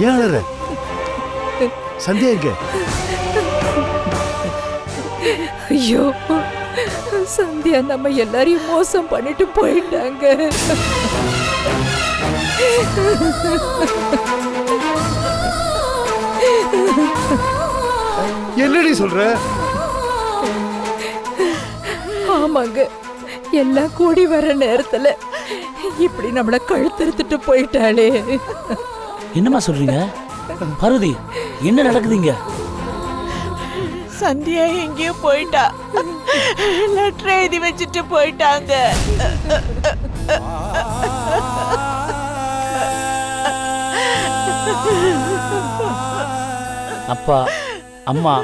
ஏன் அழற? சந்தியா எங்க? ஐயோ, சந்தியா நம்ம எல்லாரையும் மோசம் பண்ணிட்டு போயிட்டாங்க. என்னடி சொல்ற? ஆமாங்க, எல்லாம் கூடி வர நேரத்துல இப்படி நம்மள கழுத்தறுத்துட்டு போயிட்டாளே. என்னம்மா சொல்றீங்க பார்வதி? என்ன நடக்குதுங்க? சந்தியா எங்கேயோ போயிட்டா. லெட்டர் எழுதி வச்சுட்டு போயிட்டாங்க. அப்பா, அம்மா,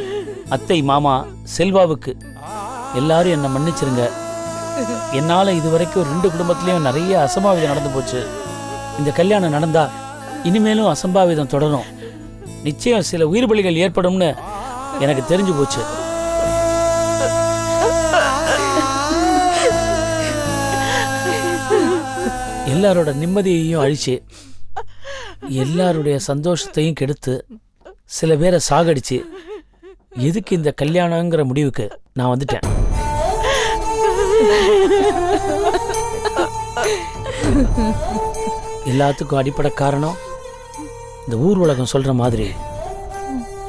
அத்தை, மாமா, செல்வாவுக்கு எல்லாரும் என்னை மன்னிச்சிருங்க. என்னால் இதுவரைக்கும் 2 குடும்பத்திலையும் நிறைய அசம்பாவிதம் நடந்து போச்சு. இந்த கல்யாணம் நடந்தா இனிமேலும் அசம்பாவிதம் தொடரும். நிச்சயம் சில உயிர் பலிகள் ஏற்படும்னு எனக்கு தெரிஞ்சு போச்சு. எல்லாரோட நிம்மதியையும் அழிச்சு, எல்லாருடைய சந்தோஷத்தையும் கெடுத்து, சில பேரை சாகடிச்சு, எதுக்கு இந்த கல்யாணங்கிற முடிவுக்கு நான் வந்துட்டேன். எல்லாத்துக்கும் அடிப்படை காரணம் இந்த ஊர் உலகம் சொல்ற மாதிரி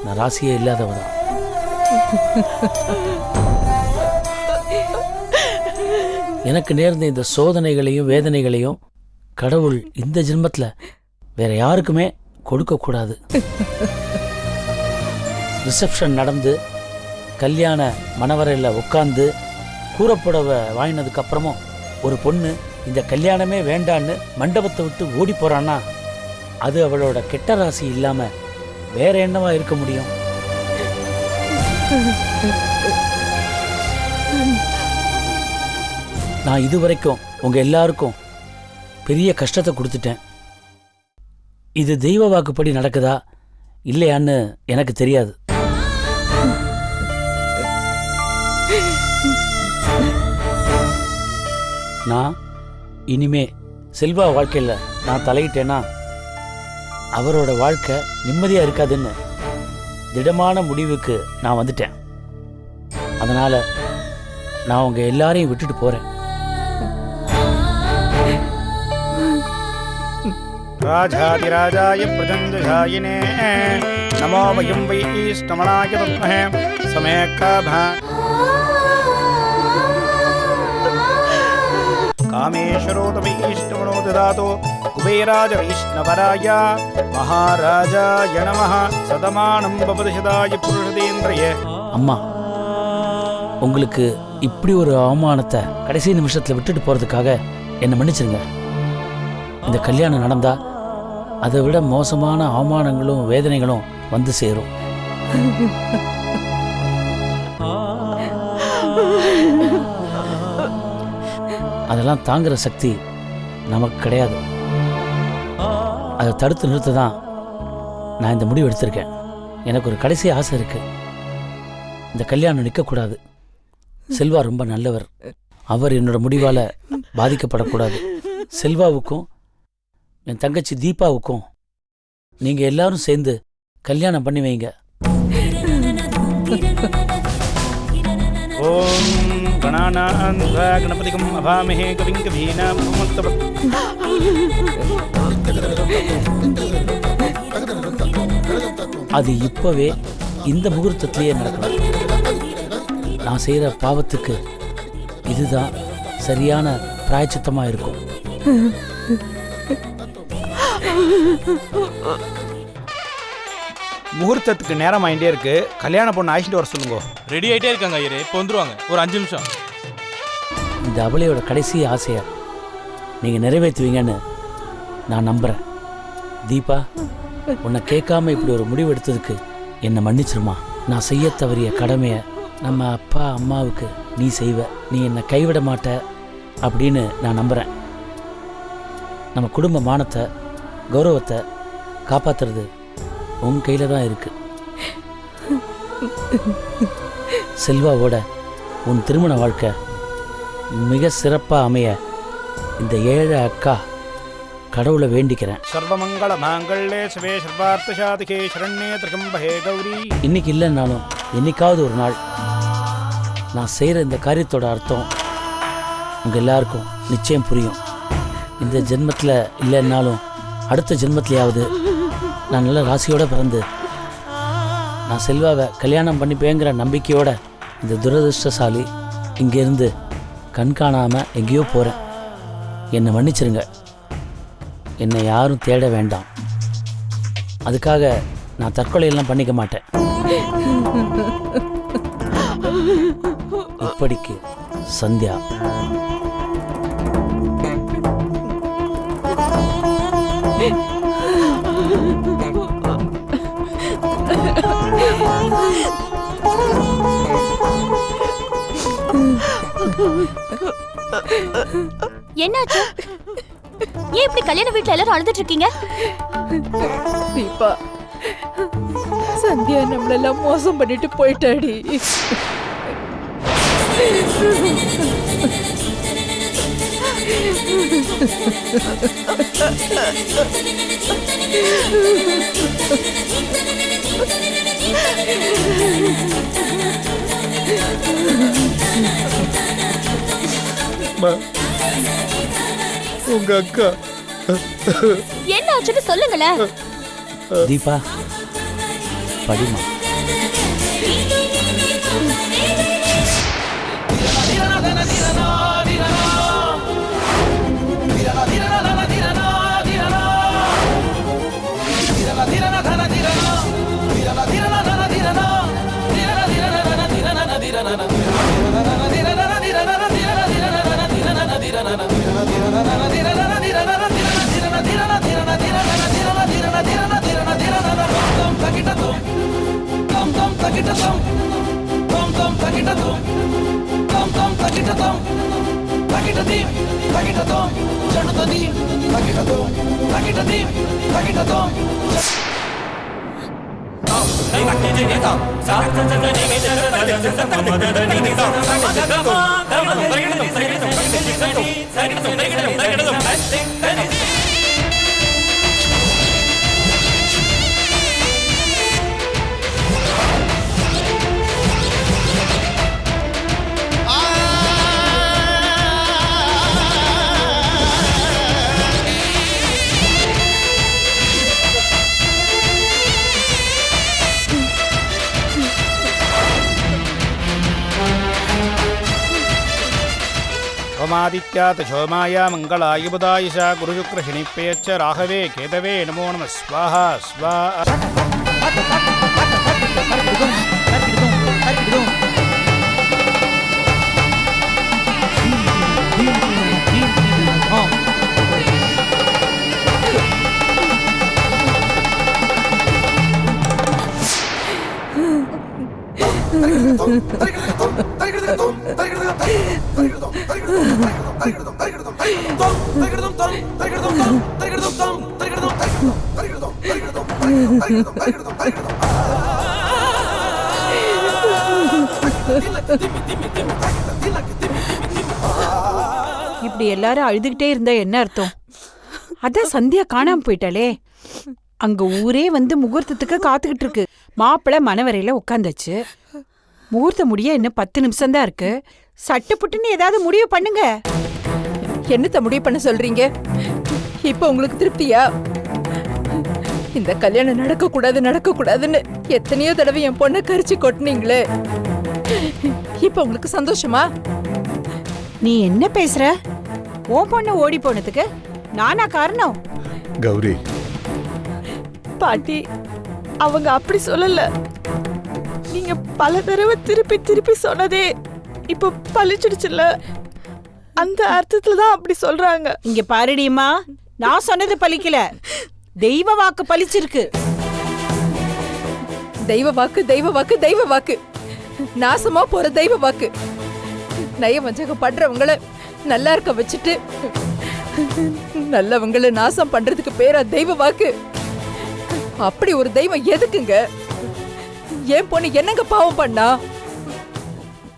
நான் ராசியே இல்லாதவதான். எனக்கு நேர்ந்த இந்த சோதனைகளையும் வேதனைகளையும் கடவுள் இந்த ஜென்மத்துல வேற யாருக்குமே கொடுக்க கூடாது. ரிசப்ஷன் நடந்து கல்யாண மணவரையில் உட்காந்து கூறப்புடவை வாங்கினதுக்கு அப்புறமும் ஒரு பொண்ணு இந்த கல்யாணமே வேண்டான்னு மண்டபத்தை விட்டு ஓடி போறான்னா அது அவளோட கெட்ட ராசி இல்லாம வேற என்னவா இருக்க முடியும்? நான் இதுவரைக்கும் உங்க எல்லாருக்கும் பெரிய கஷ்டத்தை கொடுத்துட்டேன். இது தெய்வ வாக்குப்படி நடக்குதா இல்லையான்னு எனக்கு தெரியாது. நான் இனிமே செல்வா வாழ்க்கையில் நான் தலையிட்டேன்னா அவரோட வாழ்க்கை நிம்மதியாக இருக்காதுன்னு திடமான முடிவுக்கு நான் வந்துட்டேன். அதனால நான் உங்க எல்லாரையும் விட்டுட்டு போறேன். ராஜாதிராஜாய பிரஜஞ்சயாயினே நமோ வயம் வைஷ்ணவனாய வித்மஹே சமேகாபா காமேஸ்வரோ வைஷ்ணவனோ ததாதோ குபேராஜ வைஷ்ணவராய மகாராஜாய நமஹ சதமானம் பவதசதாய புருஷதேந்திரயே. அம்மா, உங்களுக்கு இப்படி ஒரு அவமானத்தை கடைசி நிமிஷத்துல விட்டுட்டு போறதுக்காக என்னை மன்னிச்சிருங்க. இந்த கல்யாணம் நடந்தா அதை விட மோசமான அவமானங்களும் வேதனைகளும் வந்து சேரும். அதெல்லாம் தாங்குற சக்தி நமக்கு கிடையாது. அதை தடுத்து நிறுத்த தான் நான் இந்த முடிவு எடுத்திருக்கேன். எனக்கு ஒரு கடைசி ஆசை இருக்கு. இந்த கல்யாணம் நிற்கக்கூடாது. செல்வா ரொம்ப நல்லவர். அவர் என்னோட முடிவால பாதிக்கப்படக்கூடாது. செல்வாவுக்கும் என் தங்கச்சி தீபாவுக்கும் நீங்க எல்லாரும் சேர்ந்து கல்யாணம் பண்ணி வைங்க. ஓம் கணாநாத்வா கணபதிகம் அபாமஹே கவிம் கவீனாம் உபமஸ்தவ. அது இப்பவே இந்த முகூர்த்தத்திலேயே நடக்கலாம். நான் செய்யற பாவத்துக்கு இதுதான் சரியான பிராயச்சித்தமா இருக்கும். முகூர்த்தத்துக்கு நேரம் ஆயிட்டே இருக்கு. கல்யாண பொண்ணு ஆயிட்டு வர சொல்லுங்க. ரெடி ஆயிட்டே இருக்காங்க ஐயரே, இப்போ வந்துருவாங்க. ஒரு 5 நிமிஷம். இந்த அவளையோட கடைசி ஆசையை நீங்க நிறைவேற்றுவீங்கன்னு நான் நம்புறேன். தீபா, உன்னை கேட்காம இப்படி ஒரு முடிவு எடுத்ததுக்கு என்னை மன்னிச்சிருமா. நான் செய்ய தவறிய கடமையை நம்ம அப்பா அம்மாவுக்கு நீ செய்வ. நீ என்னை கைவிட மாட்ட அப்படின்னு நான் நம்புறேன். நம்ம குடும்ப மானத்தை கௌரவத்தை காப்பாத்துறது உன் கையில தான் இருக்கு. செல்வாவோட உன் திருமண வாழ்க்கை மிக சிறப்பாக அமைய இந்த ஏழை அக்கா கடவுளை வேண்டிக்கிறேன். சர்வமங்கள மாங்கல்யே சிவே சர்வார்த்த சாதிகே சரண்யே திரிகம்பஹே கௌரி. இன்னைக்கு இல்லைன்னாலும் என்னைக்காவது ஒரு நாள் நான் செய்கிற இந்த காரியத்தோட அர்த்தம் உங்கள் எல்லாருக்கும் நிச்சயம் புரியும். இந்த ஜென்மத்தில் இல்லைன்னாலும் அடுத்த ஜென்மத்திலேயாவது நான் நல்ல ராசியோடு பிறந்து நான் செல்வாவை கல்யாணம் பண்ணிப்பேங்கிற நம்பிக்கையோட இந்த துரதிருஷ்டசாலி இங்கேருந்து கண் காணாமல் எங்கேயோ போகிறேன். என்னை மன்னிச்சிருங்க. என்னை யாரும் தேட வேண்டாம். அதுக்காக நான் தற்கொலையெல்லாம் பண்ணிக்க மாட்டேன். இப்படிக்கு சந்தியா. என்னாச்சு? ஏன் இப்படி கல்யாண வீட்டுல எல்லாரும் அழுதுட்டு இருக்கீங்க? தீபா, சந்தியா நம்மளெல்லாம் மோசம் பண்ணிட்டு போயிட்டாடி. உங்க அக்கா என்ன ஆச்சுன்னு சொல்லுங்களேன். தீபா, படிமா. ஓமாதித்யாத் சோமாய மங்களாய புதாயிஷா குருசுக்ரஹிணிப்பேச்ச ராகவே கேதவே நமோ நம ஸ்வாஹா ஸ்வாஹா. இப்படி எல்லாரும் அழுதுகிட்டே இருந்தா என்ன அர்த்தம்? அதான் சந்தியா காணாம போயிட்டாளே. அங்க ஊரே வந்து முகூர்த்தத்துக்கு காத்துக்கிட்டு இருக்கு. மாப்பிள்ளை மணவரையில உட்காந்தாச்சு. முகூர்த்தம் முடிய இன்னும் 10 நிமிஷம் தான் இருக்கு. சட்டு புட்டுன்னு ஏதாவது முடிவு பண்ணுங்க. என்னத்த முடிவு பண்ண சொல்றீங்க? இப்ப உங்களுக்கு திருப்தியா? இந்த கல்யாணம் நடக்க கூடாதுன்னு எத்தனையோ தடவை என் பொண்ணை கரிச்சு கொட்டினீங்களே. இப்ப உங்களுக்கு சந்தோஷமா? நீ என்ன பேசுற? உன் பொண்ணு ஓடி போனதுக்கு நானா காரணம்? கௌரி, பாட்டி, அவங்க அப்படி சொல்லல. நீங்க பல தடவை திருப்பி சொன்னதே இப்ப பழிச்சிடுச்சுல்ல. அந்த அர்த்தத்துல தான் அப்படி சொல்றாங்க. இங்க பாருடியம்மா, நான் சொன்னது பழிக்கல, தெய்வ வாக்கு பழிச்சிருக்கு. தெய்வ வாக்கு நாசமா போற தெய்வ வாக்கு. நயவஞ்சகம் பண்றவங்கள நல்லா இருக்க வச்சுட்டு நல்லவங்களை நாசம் பண்றதுக்கு பேரா தெய்வ வாக்கு. அப்படி ஒரு தெய்வம் எதுக்குங்க? ஏன் பொண்ணு என்னங்க பாவம் பண்ணா?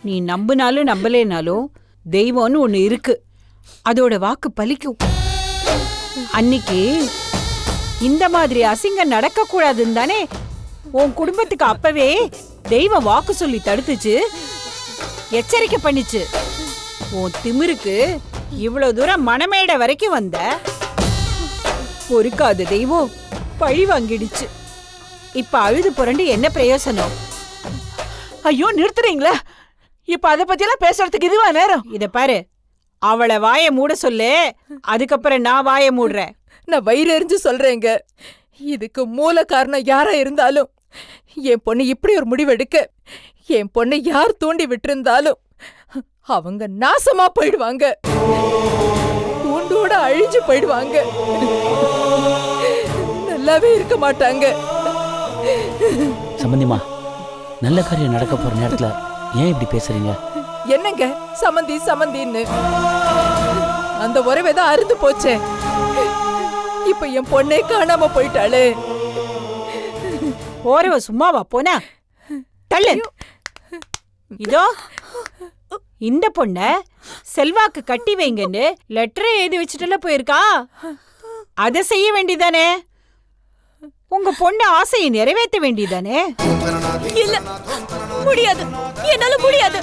நீ நம்பினாலும் நம்பலேனாலும் தெய்வம்னு ஒண்ணு இருக்கு. அதோட வாக்கு பலிக்கும். அன்னைக்கு இந்த மாதிரி அசிங்கம் நடக்க கூடாதுன்னு தானே உன் குடும்பத்துக்கு அப்பவே தெய்வம் வாக்கு சொல்லி தடுத்துச்சு, எச்சரிக்கை பண்ணிச்சு. உன் திமிருக்கு இவ்வளவு தூரம் மணமேடை வரைக்கும் வந்த. பொறுக்காத தெய்வம் பழி வாங்கிடுச்சு. இப்ப அழுது புரண்டு என்ன பிரயோசனம்? ஐயோ நிறுத்துறீங்களா? இப்ப அத பத்தி எல்லாம் பேசுறதுக்கு இதுவா நேரம்? இத பாரு, அவளை வாய மூட சொல்லு, அதுக்கப்புறம் நான் வாய மூடுறேன். நான் வயிறு எரிஞ்சு சொல்றேங்க, இதுக்கு மூல காரணம் யாரா இருந்தாலும் என் பொண்ணு இப்படி ஒரு முடிவெடுக்க என் பொண்ணை யார் தூண்டி விட்டிருந்தாலும் அவங்க நாசமா போயிடுவாங்க, கூண்டோட அழிஞ்சு போயிடுவாங்க, நல்லாவே இருக்க மாட்டாங்க. சம்பந்திமா, நல்ல காரியம் நடக்க போற நேரத்துல ஏன் இப்படி பேசுறீங்க? என்னங்க சமந்தி சமந்தின்னு அந்த உறவேதான் அறுந்து போச்சே. இப்ப என் பொண்ணே காணாம போயிட்டாளே. போறவ சும்மாவா போனா? தள்ளு. இதோ இந்த பொண்ண செல்வாக்கு கட்டி வைங்கன்னு லெட்டரை எழுதி வச்சுட்டுல போயிருக்கா. அத செய்ய வேண்டியதானே? உங்க பொண்ணு ஆசையை நிறைவேற்ற வேண்டியதானே? இல்ல, முடியாது, என்னால முடியாது.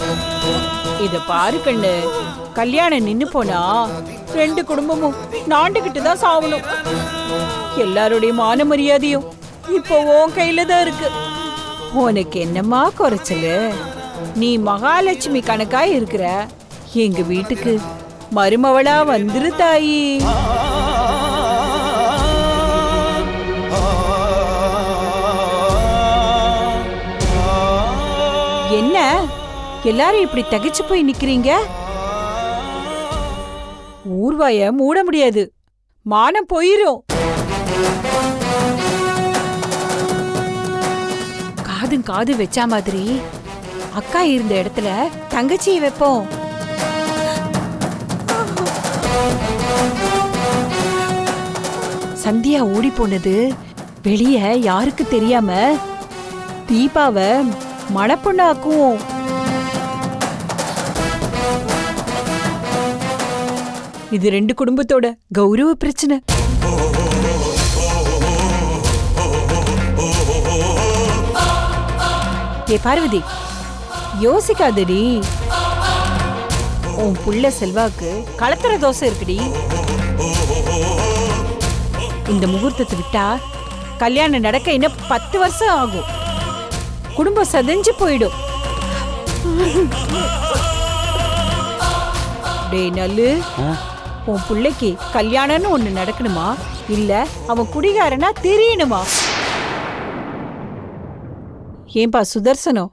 இத பாரு கண்ணு, கல்யாணம் நின்னு போனா ரெண்டு குடும்பமும் நாண்டுகிட்டு தான் சாவணும். எல்லாருடைய மான மரியாதையும் இப்போ உன் கையில தான் இருக்கு. உனக்கு என்னமா குறைச்சலு? நீ மகாலட்சுமி கணக்கா இருக்கிற. எங்க வீட்டுக்கு மருமவளா வந்துரு தாயி. என்ன எல்லாரும் இப்படி தகைச்சு போய் நிக்கிறீங்க? ஊர்வாய மூட முடியாது, மானம் போயிரும். காது வச்சா மாதிரி அக்கா இருந்த இடத்துல தங்கச்சியை வைப்போம். சந்தியா ஓடி போனது வெளிய யாருக்கு தெரியாம தீபாவை மணப்பொண்ணாக்குவோம். இது ரெண்டு குடும்பத்தோட கௌரவ பிரச்சனை. ஏ பார்வதி, யோசிக்காதடி. உன் புள்ள செல்வாக்கு கலத்தர தோசை இருக்குடி. இந்த முகூர்த்தத்தை விட்டா கல்யாணம் நடக்க இன்னும் 10 வருஷம் ஆகும். குடும்பம் சதைஞ்சு போயிடும். டேய் நல்லு, உன் பிள்ளைக்கு கல்யாணம்னு ஒண்ணு நடக்கணுமா இல்ல அவன் குடிகாரனா தெரியணுமா? ஏன்பா சுதர்சனம்,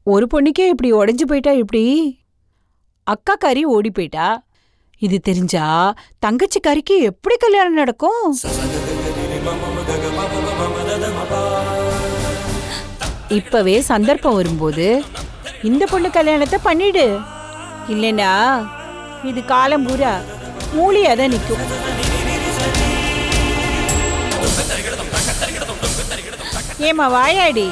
ஒரு பொண்ணுக்கே இப்படி உடைஞ்சு போயிட்டா இப்படி? அக்காக்காரி ஓடி போயிட்டா, இது தெரிஞ்சா தங்கச்சிக்காரிக்கு எப்படி கல்யாணம் நடக்கும்? இப்பவே சந்தர்ப்பம் வரும்போது இந்த பொண்ணு கல்யாணத்தை பண்ணிடு. இல்லைன்னா இது காலம் பூரா மூலியாதான் நிக்கும். ஏமா வாயாடி,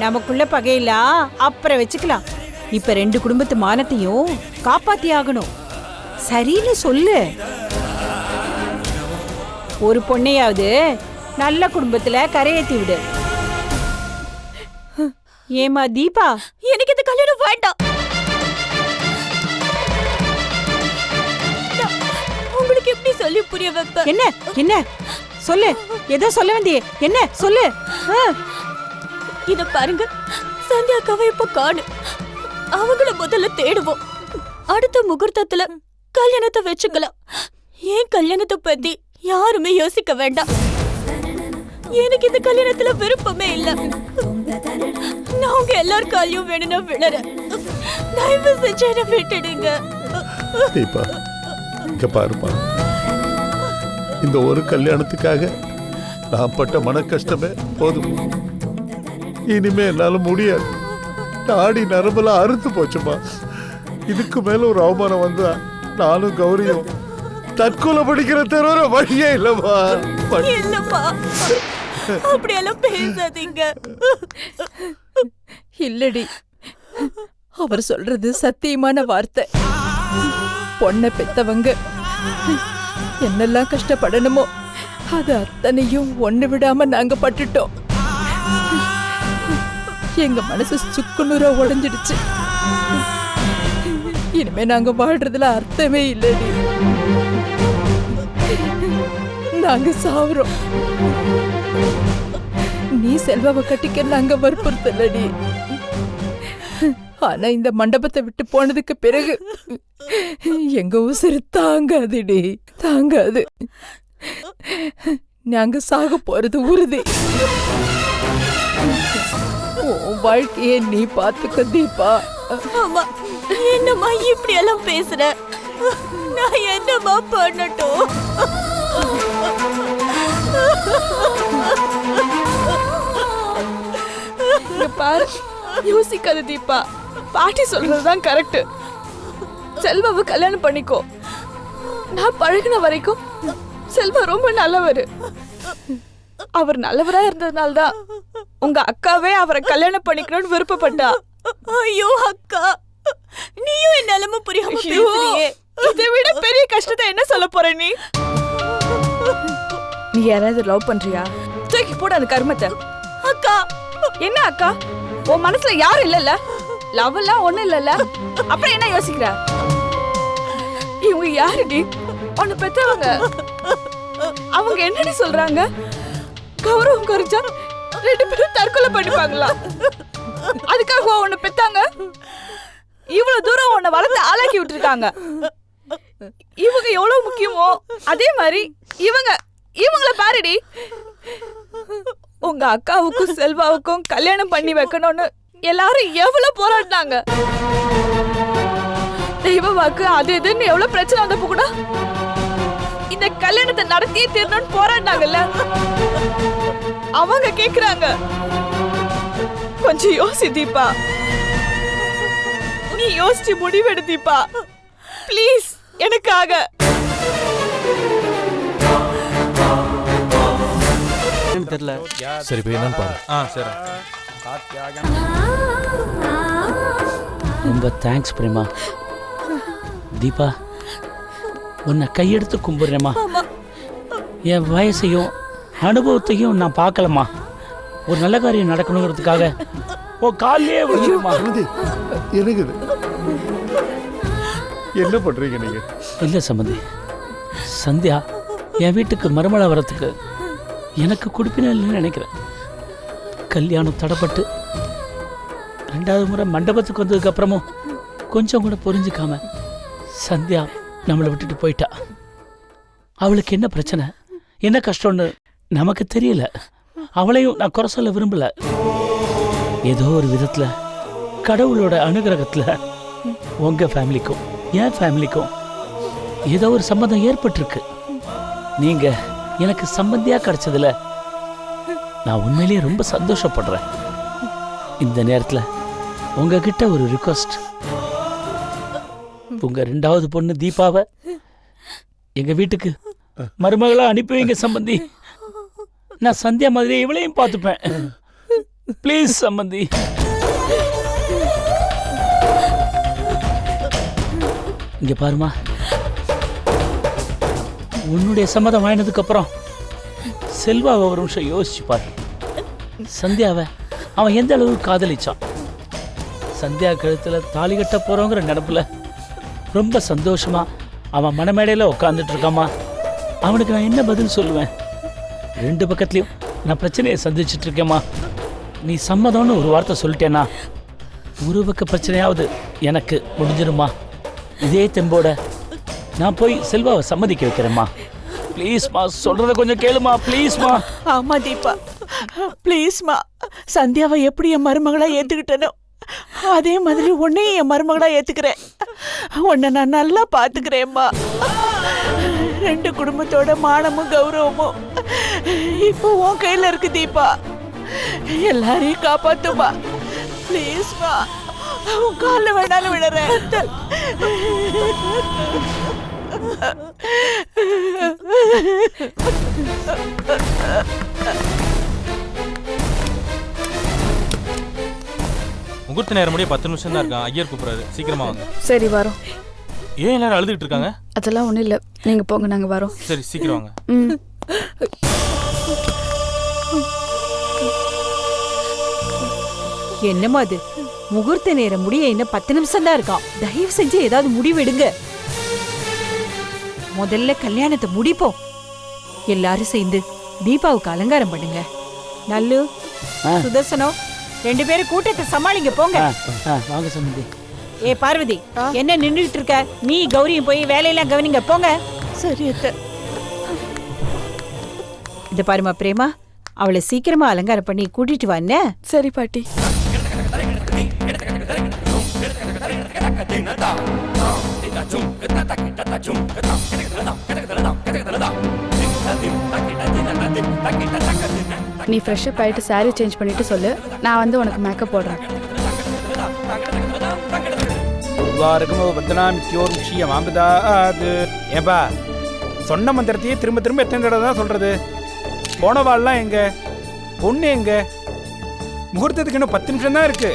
நமக்குள்ள பகையெல்லாம் அப்புறம் வச்சுக்கலாம். இப்ப ரெண்டு குடும்பத்து மானத்தையும் காப்பாத்தி ஆகணும். சரின்னு சொல்லு. ஒரு பொண்ணையாவது நல்ல குடும்பத்துல கரையேத்தி விடு. ஏமா தீபா, எனக்கு இந்த கல்யாணம் வேண்டாம். உங்களுக்கு எப்படி சொல்லி புரிய வைப்ப? என்ன என்ன சொல்லு, ஏதோ சொல்ல வேண்டிய என்ன சொல்லு. இத பாருங்க, சந்தியா அக்காவை இப்ப காணு. அவங்கள முதல்ல தேடுவோம். அடுத்த முகூர்த்தத்துல கல்யாணத்தை வச்சுக்கலாம். ஏன் கல்யாணத்தை பத்தி யாருமே யோசிக்க வேண்டாம். எனக்கு இந்த கல்யாணத்துல விருப்பமே இல்ல. நான் உங்க எல்லார் காலையும் வேணும்னா விழறேன். தயவு செஞ்சு என்ன விட்டுடுங்க. தீபா, இங்க பாருப்பா, இந்த ஒரு கல்யாணத்துக்காக நான் பட்ட மன கஷ்டமே போதும். இனிமே என்னால முடியாது. நாடி நரம்பெல்லாம் அறுத்து போச்சுமா. இதுக்கு மேல ஒரு அவமானம் வந்தா நானும் கௌரியும் தற்கொலை படிக்கிற தவிர வழியே இல்லம்மா. இல்லம்மா, அப்படியெல்லாம் பேசாதீங்க. இல்லடி, அவர் சொல்றது சத்தியமான வார்த்தை. பொண்ணை பெத்தவங்க என்னெல்லாம் கஷ்டப்படணுமோ அது அத்தனையும் ஒண்ணு விடாம நாங்க பட்டுட்டோம். எங்க மனசு சுக்குநூறா உடைஞ்சிடுச்சு. இனிமே நாங்க வாழ்றதுல அர்த்தமே இல்லடி. நாங்க சாவுறோம். நீ செல்வாவை கட்டிக்க நாங்க வற்புறுத்தலடி. ஆனா இந்த மண்டபத்தை விட்டு போனதுக்கு பிறகு எங்க உசுறு தாங்காதுடி, தாங்காது. நாங்க சாக போறது உறுதி. உன் வாழ்க்கையை நீ பாத்துக்க தீபா. அம்மா, என்னம்மா இப்படி எல்லாம் பேசுற? நான் என்னம்மா பண்ணட்டும்? இங்க பாரு, யோசிக்காத தீபா. பாட்டி சொல்றதுதான் கரெக்ட். செல்வாவை கல்யாணம் பண்ணிக்கோ. நான் பழகின வரைக்கும் செல்வா ரொம்ப நல்லவர். அவர் நல்லவரா இருந்ததுனால்தான் உங்க அக்காவே அவரை கல்யாணம் பண்ணிக்கணும்னு விருப்பப்பட்டா. ஐயோ அக்கா, நீயும் என் நிலைமை புரியாம பேசுறியே. இதை விட பெரிய கஷ்டத்தை என்ன சொல்ல போற நீ? நீ யாராவது லவ் பண்றியா? தூக்கி போடு அந்த கர்மத்தை. அக்கா, என்ன அக்கா, உன் மனசுல யாரும் இல்லல்ல? லவ் எல்லாம் ஒண்ணு இல்லல்ல? அப்புறம் என்ன யோசிக்கிற? இவங்க யாருடி? உன்னை பெத்தவங்க. அவங்க என்னடி சொல்றாங்க? கௌரவம் குறைஞ்சா 2 பேரும் தற்கொலை பண்ணிப்பாங்களா? அதுக்காக உன்னை பெத்தாங்க? இவ்வளவு தூரம் உன்னை வளர்த்து ஆளாக்கி விட்டுருக்காங்க. இவங்க எவ்வளவு முக்கியமோ அதே மாதிரி இவங்கள பாருடி. உங்க அக்காவுக்கும் செல்வாவுக்கும் கல்யாணம் பண்ணி வைக்கணும்னு எல்லாரும் எவ்வளவு போராடினாங்க. தெய்வ வாக்கு அது இதுன்னு எவ்வளவு பிரச்சனை வந்தப்ப கூட இந்த கல்யாணத்தை நடத்தியே தீரணும்னு போராடினாங்கல்ல. அவங்க கேக்குறாங்க. கொஞ்சம் யோசி தீபா. நீ யோசிச்சு முடிவெடு தீபா. ப்ளீஸ், எனக்காக. தெரியல. சரி போய் என்னன்னு பாரு. சரி. ரொம்ப தேங்க்ஸ் பிரேமா. தீபா, உன்னை கையெடுத்து கும்பிடுறேம்மா. என் வயசையும் அனுபவத்தையும் நான் பார்க்கலம்மா. ஒரு நல்ல காரியம் நடக்கணுங்கிறதுக்காக ஓ காலையே விழுமா. இருக்குது என்ன பண்றீங்க நீங்க? இல்லை சம்பந்தி, சந்தியா என் வீட்டுக்கு மருமலை வரத்துக்கு எனக்கு குடிப்பின இல்லைன்னு நினைக்கிறேன். கல்யாணம் தடைப்பட்டு 2வது முறை மண்டபத்துக்கு வந்ததுக்கு அப்புறமும் கொஞ்சம் கூட புரிஞ்சுக்காம சந்தியா நம்மளை விட்டுட்டு போயிட்டா. அவளுக்கு என்ன பிரச்சனை, என்ன கஷ்டம்னு நமக்கு தெரியல. அவளையும் நான் குறை சொல்ல விரும்பல. ஏதோ ஒரு விதத்துல கடவுளோட அனுகிரகத்துல உங்க ஃபேமிலிக்கும் என் ஃபேமிலிக்கும் ஏதோ ஒரு சம்பந்தம் ஏற்பட்டிருக்கு. நீங்க எனக்கு சம்பந்தியா கிடைச்சதுல நான் உண்மையிலேயே ரொம்ப சந்தோஷப்படுறேன். இந்த நேரத்துல உங்ககிட்ட ஒரு ரிக்வெஸ்ட். உங்க 2வது பொண்ணு தீபாவை எங்க வீட்டுக்கு மருமகளா அனுப்பி வைங்க சம்பந்தி. நான் சந்தியா மாதிரி இவளையும் பார்த்துப்பேன். ப்ளீஸ் சம்பந்தி. இங்க பாருமா, உன்னுடைய சம்மதம் வாங்கினதுக்கு அப்புறம் செல்வாவை ஒரு நிமிஷம் யோசிச்சு பாரு. சந்தியாவை அவன் எந்த அளவுக்கு காதலிச்சான். சந்தியா கழுத்துல தாலி கட்ட போறோங்கிற நினப்புல ரொம்ப சந்தோஷமா அவன் மனமேடையில உட்காந்துட்டு இருக்காமா. அவனுக்கு நான் என்ன பதில் சொல்லுவேன்? 2 பக்கத்துலயும் நான் பிரச்சனையை சந்திச்சுட்டு இருக்கேம்மா. நீ சம்மதம்னு ஒரு வார்த்தை சொல்லிட்டேன்னா ஒரு பக்க பிரச்சனையாவது எனக்கு முடிஞ்சிருமா. இதே தெம்போட நான் போய் செல்வாவை சம்மதிக்க வைக்கிறேம்மா. ப்ளீஸ்மா, சொல்றத கொஞ்சம் கேளுமா ப்ளீஸ்மா. ஆமா தீபா, ப்ளீஸ்மா. சந்தியாவை எப்படி என் மருமகளா ஏத்துக்கிட்டனோ அதே மாதிரி உன்னையும் என் மருமகளா ஏத்துக்கிறேன். உன்னை நான் நல்லா பாத்துக்கிறேன்மா. 2 குடும்பத்தோட மானமும் கௌரவமும் இப்போ உன் கையில இருக்கு தீபா. எல்லாரையும் காப்பாத்துமா ப்ளீஸ்மா. உன் காலில் வேணாலும் விடுறேன். முகூர்த்த நேரம் முடிய 10 நிமிஷம் தான் இருக்கான். ஐயர் கூப்பிடுறாரு, சீக்கிரமா வாங்க. சரி வரோம். ஏன் எல்லாரும் அழுதுகிட்டு இருக்காங்க? அதெல்லாம் ஒண்ணும் இல்ல, நீங்க போங்க, நாங்க வரோம். சரி சீக்கிரம் வாங்க. ம். என்னமா அது முகூர்த்த நேரம் முடிய இன்னும் 10 நிமிஷம் தான் இருக்கான். தயவு செஞ்சு ஏதாவது முடிவெடுங்க. முதல்ல கல்யாணத்தை முடிப்போம். எல்லாரும் சேர்ந்து தீபாவுக்கு அலங்காரம் பண்ணுங்க. நல்லு, சுதர்சனம் 2 பேரும் கூட்டத்தை சமாளிங்க போங்க. வாங்க சம்பந்தி. ஏ பார்வதி, என்ன நின்றுட்டு இருக்க? நீ கௌரியும் போய் வேலையெல்லாம் கவனிங்க போங்க. சரி அத்தை. இந்த பாருமா பிரேமா, அவளை சீக்கிரமா அலங்காரம் பண்ணி கூட்டிட்டு வான்னு. சரி பாட்டி. நீ ஃப்ரெஷ் அப் ஆயிட்டு சாரி சேஞ்ச் பண்ணிட்டு சொல்லு, நான் வந்து உனக்கு மேக்கப் போடுறேன். ஏப்பா சொன்ன மந்திரத்தையே திரும்ப திரும்ப எத்தனை தடவை தான் சொல்றது? போன வாள்லாம் எங்க? பொண்ணு எங்க? முகூர்த்தத்துக்கு இன்னும் 10 நிமிஷம் தான் இருக்கு.